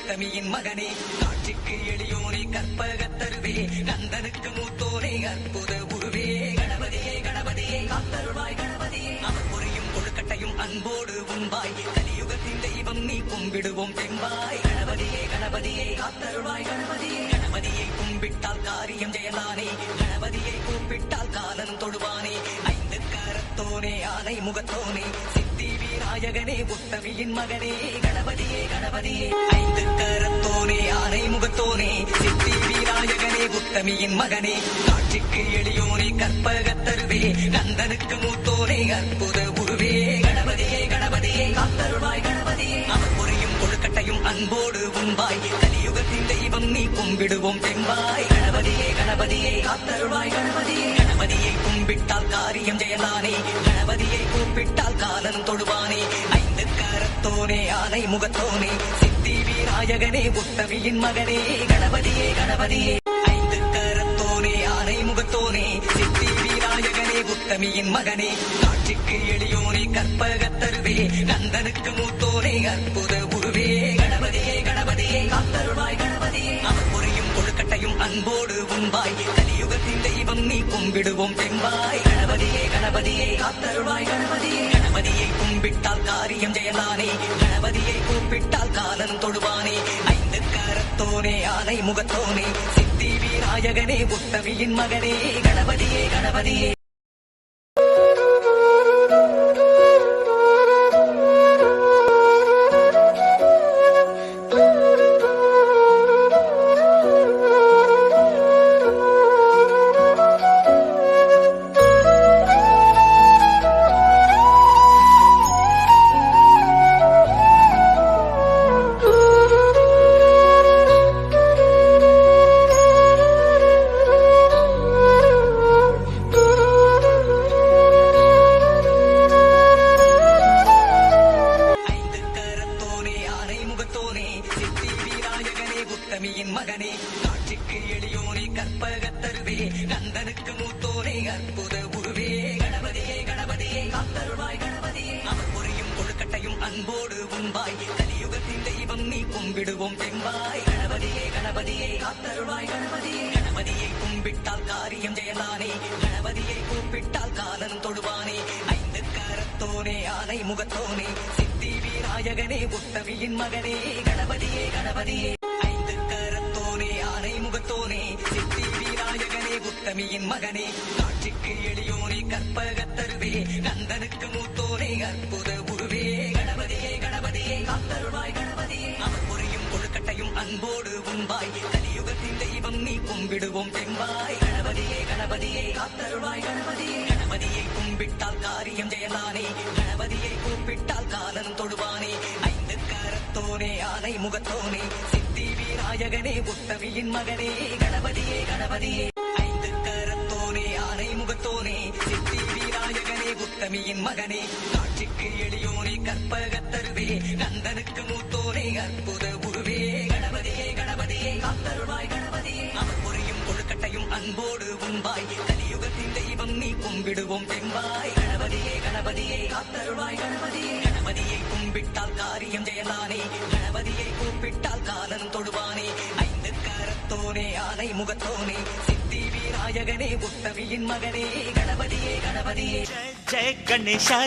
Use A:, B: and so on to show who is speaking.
A: உத்தமியின் மகனே காட்சிக்கு எளியோனே கற்பகத்தருவே கந்தனுக்கு மூத்தோனே அற்புத உருவே கணபதியே கணபதியே காத்தருள்வாய் கணபதியே அவர் பொறியும் கொழுக்கட்டையும் அன்போடு உண்பாய் கலியுகத்தின் தெய்வம் நீ கும்பிடுவோம் தெம்பாய் கணபதியே கணபதியே காத்தருள்வாய் கணபதியே கணபதியை கும்பிட்டால் காரியம் ஜெயலானே கணபதியை கூப்பிட்டால் காலனும் தொடுவானே ஐந்து கரத்தோனே ஆனை முகத்தோனே நாயகனே உத்தமியின் மகனே கணபதியே கணபதியே ஐந்து கரத்தோனே ஆனை முகத்தோனே சித்தி வீராயகனே உத்தமியின் மகனே காட்சிக்கு எளியோனே கற்பகத்தருவே கந்தனுக்கு மூத்தோனே அற்புத உருவே கணபதியே கணபதியே காத்தருள்வாய் கணபதியே அவர் பொறியும் கொழுக்கட்டையும் அன்போடு உண்பாய் கலியுகத்தின் தெய்வம் நீ கும்பிடுவோம் தெம்பாய் கணபதியே கணபதியே காத்தருள்வாய் கணபதியே கணபதியை கும்பிட்டால் காரியம் ஜெயலானே கணபதியை கூப்பிட்டால் காலனும் தொடுவானே ஐந்து கரத்தோனே ஆனை முகத்தோனே சித்தி வீராயகனே உத்தமியின் மகனே கணபதியே கணபதியே ஐந்து கரத்தோனே ஆனை முகத்தோனே சித்தி வீராயகனே உத்தமியின் மகனே காட்சிக்கு எளியோனே கற்பகத்தருவே கந்தனுக்கு மூத்தோனே அற்புத உருவே கணபதியே கணபதியே காத்தருள்வாய் கணபதியே அவர் பொறியும் கொழுக்கட்டையும் அன்போடு உண்பாய் கலியுகத்தின் தெய்வம் நீ கும்பிடுவோம் தெம்பாய் கணபதியே கணபதியே காத்தருள்வாய் கணபதியே கணபதியை கும்பிட்டால் காரியம் ஜெயலானே கணபதியை கூப்பிட்டால் காலனும் தொடுவானே ஐந்து கரத்தோனே ஆனை முகத்தோனே சித்தி வீராயகனே உத்தமியின் மகனே கணபதியே கணபதியே உத்தமியின் மகனே காட்சிக்கு எளியோனே கற்பகத்தருவே கந்தனுக்கு மூத்தோனே அற்புத உருவே கணபதியே கணபதியே காத்தருள்வாய் கணபதியே அவர் பொறியும் கொழுக்கட்டையும் அன்போடு உண்பாய் கலியுகத்தின் தெய்வம் நீ கும்பிடுவோம் தெம்பாய் கணபதியே கணபதியே காத்தருள்வாய் கணபதியே கணபதியை கும்பிட்டால் காரியம் ஜெயலானே கணபதியை கூப்பிட்டால் காலனும் தொடுவானே ஐந்து கரத்தோனே ஆனை முகத்தோனே சித்தி வீராயகனே உத்தமியின் மகனே கணபதியே கணபதியே சித்தி வீராயகனே உத்தமியின் மகனே காட்சிக்கு எளியோனே கற்பகத்தருவே கந்தனுக்கு மூத்தோனே அற்புத உருவே கணபதியே கணபதியே காத்தருள்வாய் கணபதியே அவர் பொறியும் கொழுக்கட்டையும் அன்போடு உண்பாய் கலியுகத்தின் தெய்வம் நீ கும்பிடுவோம் தெம்பாய் கணபதியே கணபதியே காத்தருள்வாய் கணபதியே கணபதியை கும்பிட்டால் காரியம் ஜெயலானே கணபதியை கூப்பிட்டால் காலனும் தொடுவானே ஐந்து கரத்தோனே ஆனை முகத்தோனே நாயகனே உத்தமியின் மகனே கணபதியே கணபதியே ஐந்து கரத்தோனே ஆனை முகத்தோனே சித்தி வீராயகனே உத்தமியின் மகனே காட்சிக்கு எளியோனே கற்பகத்தருவே கந்தனுக்கு மூத்தோனே அற்புத உருவே கணபதியே கணபதியே காத்தருள்வாய் கணபதியே அவர் பொறியும் கொழுக்கட்டையும் அன்போடு உண்பாய் கலியுகத்தின் தெய்வம் நீ கும்பிடுவோம் தெம்பாய் கணபதியே கணபதியே காத்தருள்வாய் கணபதியே கணபதியை கும்பிட்டால் காரியம் ஜெயலானே கணபதியை கூப்பிட்டால் காலனும் தொடுவானே ஐந்து கரத்தோனே ஆனை முகத்தோனே சித்தி வீராயகனே உத்தமியின் மகனே கணபதியே கணபதியே
B: ஜெய கணேஷா